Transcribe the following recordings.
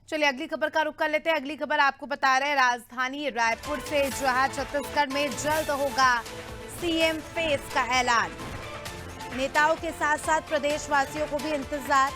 चलिए अगली खबर का रुख कर लेते हैं। अगली खबर आपको बता रहे हैं राजधानी रायपुर से, जहां छत्तीसगढ़ में जल्द होगा सीएम फेस का ऐलान। नेताओं के साथ साथ प्रदेशवासियों को भी इंतजार।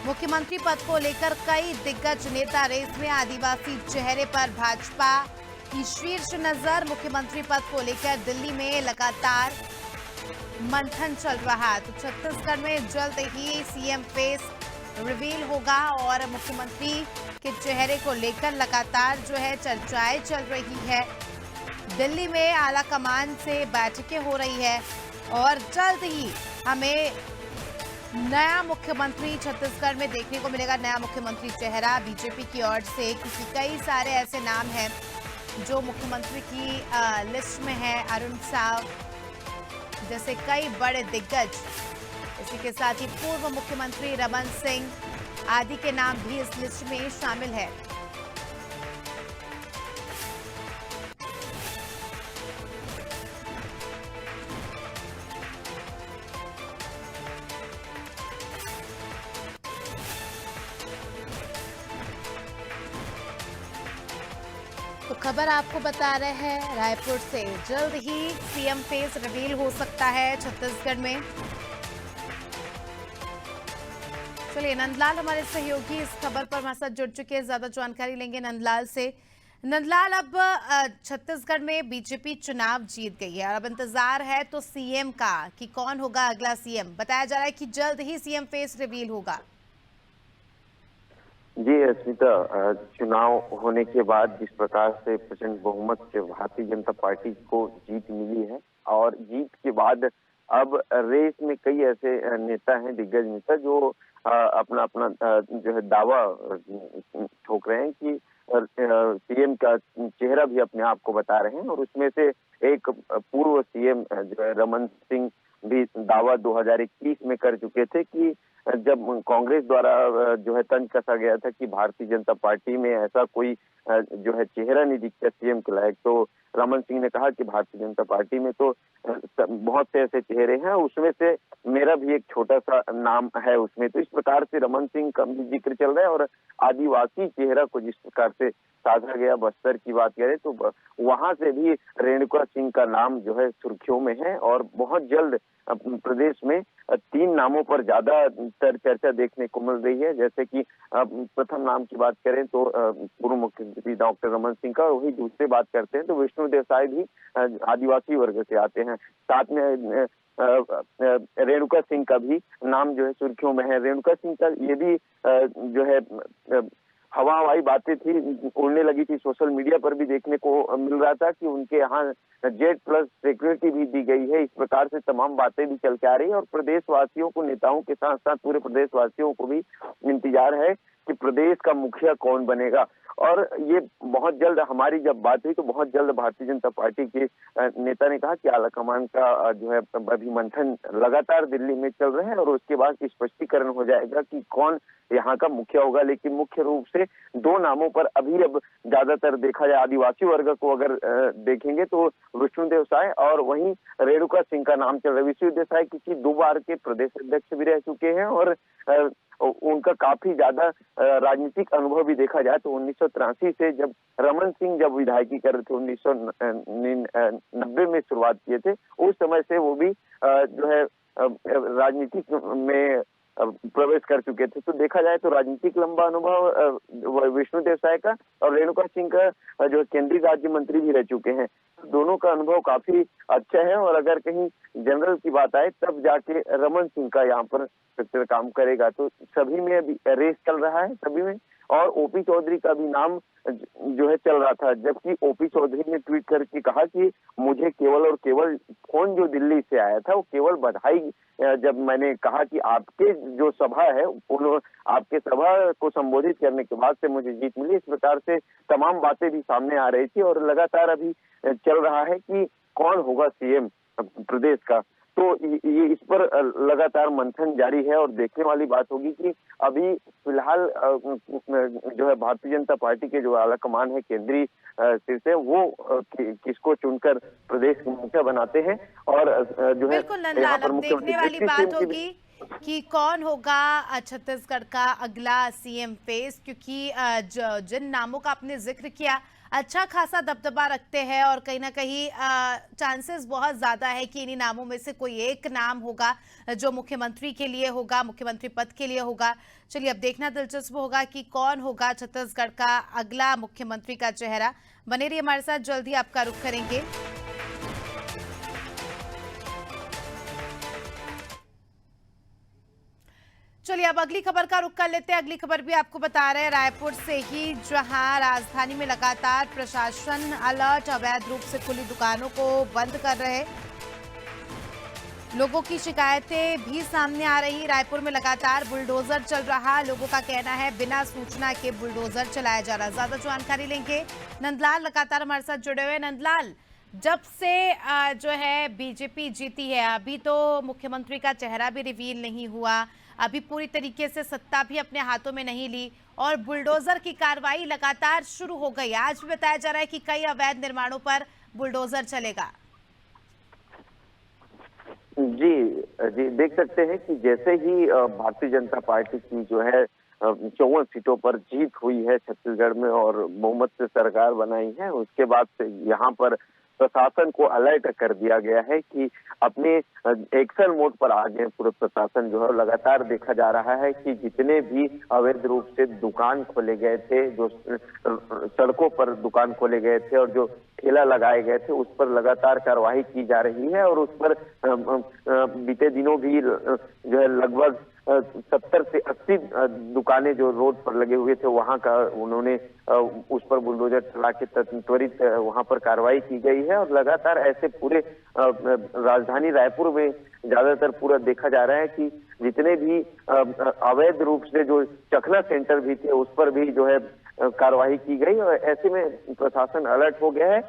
मुख्यमंत्री पद को लेकर कई दिग्गज नेता रेस में। आदिवासी चेहरे पर भाजपा की शीर्ष नजर। मुख्यमंत्री पद को लेकर दिल्ली में लगातार मंथन चल रहा। तो छत्तीसगढ़ में जल्द ही सीएम फेस रिवील होगा और मुख्यमंत्री के चेहरे को लेकर लगातार जो है चर्चाएं चल रही है। दिल्ली में आला कमान से बैठकें हो रही है और जल्द ही हमें नया मुख्यमंत्री छत्तीसगढ़ में देखने को मिलेगा। नया मुख्यमंत्री चेहरा बीजेपी की ओर से, क्योंकि कई सारे ऐसे नाम हैं जो मुख्यमंत्री की लिस्ट में है। अरुण साव जैसे कई बड़े दिग्गज, इसी के साथ ही पूर्व मुख्यमंत्री रमन सिंह आदि के नाम भी इस लिस्ट में शामिल है। तो खबर आपको बता रहे हैं रायपुर से, जल्द ही सीएम फेस रिवील हो सकता है छत्तीसगढ़ में। चलिए नंदलाल हमारे सहयोगी इस खबर पर हमारे साथ जुड़ चुके हैं, ज्यादा जानकारी लेंगे नंदलाल से। नंदलाल, अब छत्तीसगढ़ में बीजेपी चुनाव जीत गई है और अब इंतजार है तो सीएम का कि कौन होगा अगला सीएम। बताया जा रहा है कि जल्द ही सीएम फेस रिवील होगा। जी स्मिता, चुनाव होने के बाद जिस प्रकार से प्रचंड बहुमत से भारतीय जनता पार्टी को जीत मिली है और जीत के बाद अब रेस में कई ऐसे नेता हैं, दिग्गज नेता, जो अपना अपना जो है दावा ठोक रहे हैं कि सीएम का चेहरा भी अपने आप को बता रहे हैं। और उसमें से एक पूर्व सीएम जो है रमन सिंह भी दावा 2021 में कर चुके थे कि जब कांग्रेस द्वारा जो है तंज कसा गया था कि भारतीय जनता पार्टी में ऐसा कोई जो है चेहरा नहीं दिखता सीएम के लायक, तो रमन सिंह ने कहा कि भारतीय जनता पार्टी में तो बहुत से ऐसे चेहरे हैं, उसमें से मेरा भी एक छोटा सा नाम है उसमें। तो इस प्रकार से रमन सिंह का भी जिक्र चल रहा है। और आदिवासी चेहरा को जिस प्रकार से साधा गया, बस्तर की बात करें तो वहां से भी रेणुका सिंह का नाम जो है सुर्खियों में है। और बहुत जल्द प्रदेश में 3 नामों पर ज्यादा चर्चा देखने को मिल रही है। जैसे कि प्रथम नाम की बात करें तो पूर्व मुख्यमंत्री डॉक्टर रमन सिंह का, वही दूसरे बात करते हैं तो विष्णुदेव साय भी आदिवासी वर्ग से आते हैं। साथ में रेणुका सिंह का भी नाम जो है सुर्खियों में है। रेणुका सिंह का ये भी जो है हवाई बातें थी, उड़ने लगी थी, सोशल मीडिया पर भी देखने को मिल रहा था कि उनके यहाँ जेड प्लस सिक्योरिटी भी दी गई है। इस प्रकार से तमाम बातें भी चल के आ रही है और प्रदेशवासियों को, नेताओं के साथ साथ पूरे प्रदेशवासियों को भी इंतजार है कि प्रदेश का मुखिया कौन बनेगा। और ये बहुत जल्द, हमारी जब बात हुई तो बहुत जल्द भारतीय जनता पार्टी के नेता ने कहा कि आलाकमान का जो है अभी मंथन लगातार दिल्ली में चल रहे हैं और उसके बाद स्पष्टीकरण हो जाएगा कि कौन यहाँ का मुखिया होगा। लेकिन मुख्य रूप से 2 नामों पर अभी अब ज्यादातर देखा जाए, आदिवासी वर्ग को अगर देखेंगे तो विष्णुदेव साय और वहीं रेणुका सिंह का नाम चल रहा है। विष्णुदेव साय किसी 2 बार के प्रदेश अध्यक्ष भी रह चुके हैं और उनका काफी ज्यादा राजनीतिक अनुभव भी देखा जाए तो 1983 से जब रमन सिंह जब विधायकी कर रहे थे, 1990 में शुरुआत किए थे, उस समय से वो भी जो है राजनीतिक में प्रवेश कर चुके थे। तो देखा जाए तो राजनीतिक लंबा अनुभव विष्णुदेव साय का और रेणुका सिंह का जो केंद्रीय राज्य मंत्री भी रह चुके हैं। दोनों का अनुभव काफी अच्छा है और अगर कहीं जनरल की बात आए तब जाके रमन सिंह का यहाँ पर काम करेगा। तो सभी में अभी रेस चल रहा है सभी में। और ओपी चौधरी का भी नाम जो है चल रहा था, जबकि ओपी चौधरी ने ट्वीट करके कहा कि मुझे केवल और केवल फोन जो दिल्ली से आया था वो केवल बधाई, जब मैंने कहा कि आपके जो सभा है आपके सभा को संबोधित करने के बाद से मुझे जीत मिली। इस प्रकार से तमाम बातें भी सामने आ रही थी और लगातार अभी चल रहा है कि कौन होगा सीएम प्रदेश का। तो ये इस पर लगातार मंथन जारी है और देखने वाली बात होगी कि अभी फिलहाल जो है भारतीय जनता पार्टी के जो आला कमान है केंद्रीय सिर से, वो किसको चुनकर प्रदेश के मुखिया बनाते हैं। और जो है बिल्कुल नंदलाल, अब देखने वाली बात होगी कि कौन होगा छत्तीसगढ़ का अगला सीएम फेस, क्योंकि जिन नामों का आपने जिक्र किया अच्छा खासा दबदबा रखते हैं और कहीं ना कहीं चांसेस बहुत ज्यादा है कि इन्हीं नामों में से कोई एक नाम होगा जो मुख्यमंत्री के लिए होगा, मुख्यमंत्री पद के लिए होगा। चलिए अब देखना दिलचस्प होगा कि कौन होगा छत्तीसगढ़ का अगला मुख्यमंत्री का चेहरा। बने रहिए हमारे साथ, जल्दी आपका रुख करेंगे। चलिए अब अगली खबर का रुख कर लेते हैं। अगली खबर भी आपको बता रहे हैं रायपुर से ही, जहां राजधानी में लगातार प्रशासन अलर्ट, अवैध रूप से खुली दुकानों को बंद कर रहे, लोगों की शिकायतें भी सामने आ रही। रायपुर में लगातार बुलडोजर चल रहा, लोगों का कहना है बिना सूचना के बुलडोजर चलाया जा रहा। ज्यादा जानकारी लेंगे, नंदलाल लगातार हमारे साथ जुड़े हुए। नंदलाल, जब से जो है बीजेपी जीती है, अभी तो मुख्यमंत्री का चेहरा भी रिवील नहीं हुआ, अभी पूरी तरीके से सत्ता भी अपने हाथों में नहीं ली और बुलडोजर की कार्रवाई लगातार शुरू हो गई। आज भी बताया जा रहा है कि कई अवैध निर्माणों पर बुलडोजर चलेगा। जी जी, देख सकते हैं कि जैसे ही भारतीय जनता पार्टी की जो है 54 सीटों पर जीत हुई है छत्तीसगढ़ में और बहुमत से सरकार बनाई है, उसके बाद से यहाँ पर प्रशासन को अलर्ट कर दिया गया है कि अपने एक्शन मोड पर आ गए पूरे प्रशासन जो है। लगातार देखा जा रहा है कि जितने भी अवैध रूप से दुकान खोले गए थे, जो सड़कों पर दुकान खोले गए थे और जो ठेला लगाए गए थे, उस पर लगातार कार्रवाई की जा रही है और उस पर बीते दिनों भी जो है लगभग 70 से 80 दुकानें जो रोड पर लगे हुए थे वहां का उन्होंने उस पर बुलडोजर चला के त्वरित वहां पर कार्रवाई की गई है। और लगातार ऐसे पूरे राजधानी रायपुर में ज्यादातर पूरा देखा जा रहा है कि जितने भी अवैध रूप से जो चखना सेंटर भी थे उस पर भी जो है कार्रवाई की गई और ऐसे में प्रशासन अलर्ट हो गया है।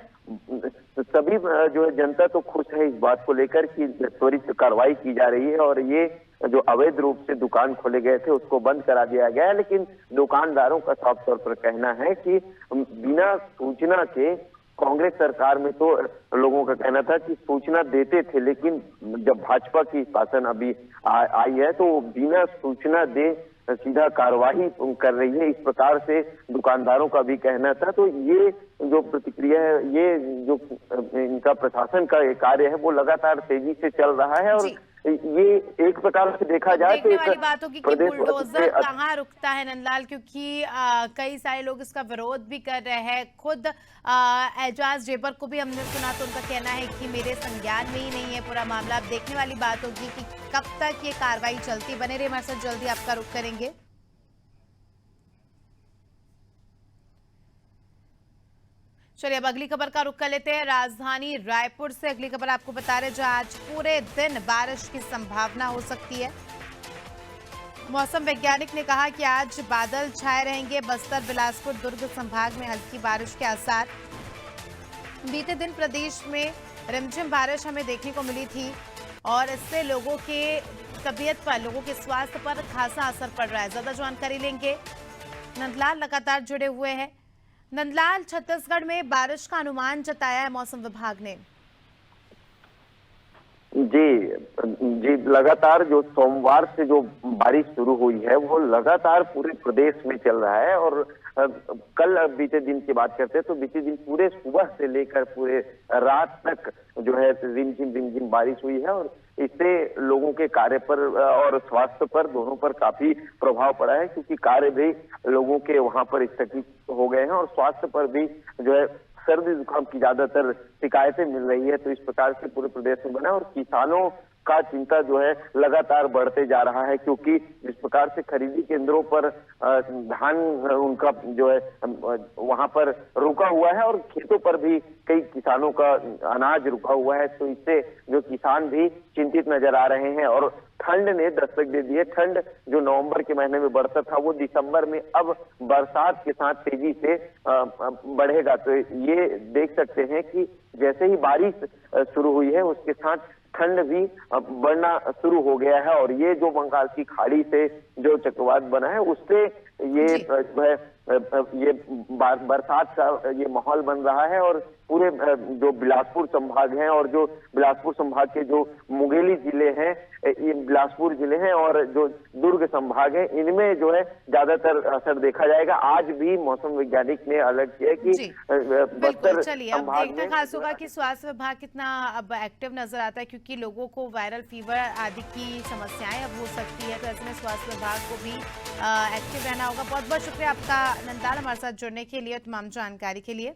सभी जो है जनता तो खुश है इस बात को लेकर कि त्वरित कार्रवाई की जा रही है और ये जो अवैध रूप से दुकान खोले गए थे उसको बंद करा दिया गया है। लेकिन दुकानदारों का साफ तौर पर कहना है कि बिना सूचना के, कांग्रेस सरकार में तो लोगों का कहना था कि सूचना देते थे, लेकिन जब भाजपा की शासन अभी आई है तो बिना सूचना दे सीधा कार्रवाई कर रही है, इस प्रकार से दुकानदारों का भी कहना था। तो ये जो प्रतिक्रिया है, ये जो इनका प्रशासन का कार्य है वो लगातार तेजी से चल रहा है और ये एक प्रकार से देखा जाए तो वाली बात होगी कि बुलडोजर कहाँ रुकता है नंदलाल, क्योंकि कई सारे लोग इसका विरोध भी कर रहे हैं। खुद एजाज जेबर को भी हमने सुना तो उनका कहना है कि मेरे संज्ञान में ही नहीं है पूरा मामला। अब देखने वाली बात होगी कि कब तक ये कार्रवाई चलती। बने रहिए हमारे साथ, जल्दी आपका रुख करेंगे। चलिए अब अगली खबर का रुख कर लेते हैं। राजधानी रायपुर से अगली खबर आपको बता रहे, जहां आज पूरे दिन बारिश की संभावना हो सकती है। मौसम वैज्ञानिक ने कहा कि आज बादल छाए रहेंगे, बस्तर, बिलासपुर, दुर्ग संभाग में हल्की बारिश के आसार। बीते दिन प्रदेश में रिमझिम बारिश हमें देखने को मिली थी और इससे लोगों के तबीयत पर, लोगों के स्वास्थ्य पर खासा असर पड़ रहा है। ज्यादा जानकारी लेंगे, नंदलाल लगातार जुड़े हुए हैं। नंदलाल, छत्तीसगढ़ में बारिश का अनुमान जताया है मौसम विभाग ने। जी, लगातार जो सोमवार से जो बारिश शुरू हुई है वो लगातार पूरे प्रदेश में चल रहा है और कल बीते दिन की बात करते हैं तो बीते दिन पूरे सुबह से लेकर पूरे रात तक जो है रिमझिम बारिश हुई है और इससे लोगों के कार्य पर और स्वास्थ्य पर, दोनों पर काफी प्रभाव पड़ा है, क्योंकि कार्य भी लोगों के वहां पर स्थगित हो गए हैं और स्वास्थ्य पर भी जो है सर्दी जुकाम की ज्यादातर शिकायतें मिल रही है। तो इस प्रकार से पूरे प्रदेश में बना और किसानों का चिंता जो है लगातार बढ़ते जा रहा है, क्योंकि जिस प्रकार से खरीदी केंद्रों पर धान उनका जो है वहां पर रुका हुआ है और खेतों पर भी कई किसानों का अनाज रुका हुआ है, तो इससे जो किसान भी चिंतित नजर आ रहे हैं। और ठंड ने दस्तक दे दी है। ठंड जो नवंबर के महीने में बढ़ता था वो दिसंबर में अब बरसात के साथ तेजी से बढ़ेगा। तो ये देख सकते हैं कि जैसे ही बारिश शुरू हुई है उसके साथ ठंड भी बढ़ना शुरू हो गया है और ये जो बंगाल की खाड़ी से जो चक्रवात बना है उससे ये ये बरसात का ये माहौल बन रहा है और पूरे जो बिलासपुर संभाग हैं और जो बिलासपुर संभाग के जो मुंगेली जिले हैं, ये बिलासपुर जिले हैं और जो दुर्ग संभाग है, इनमें जो है ज्यादातर असर देखा जाएगा। आज भी मौसम वैज्ञानिक ने अलर्ट किया कि बिल्कुल, चलिए अब देखना खास होगा कि स्वास्थ्य विभाग कितना अब एक्टिव नजर आता है, क्योंकि लोगों को वायरल फीवर आदि की समस्याएं अब हो सकती है, तो ऐसे में स्वास्थ्य विभाग को भी एक्टिव रहना होगा। बहुत बहुत शुक्रिया आपका नंदाल, हमारे साथ जुड़ने के लिए, तमाम जानकारी के लिए।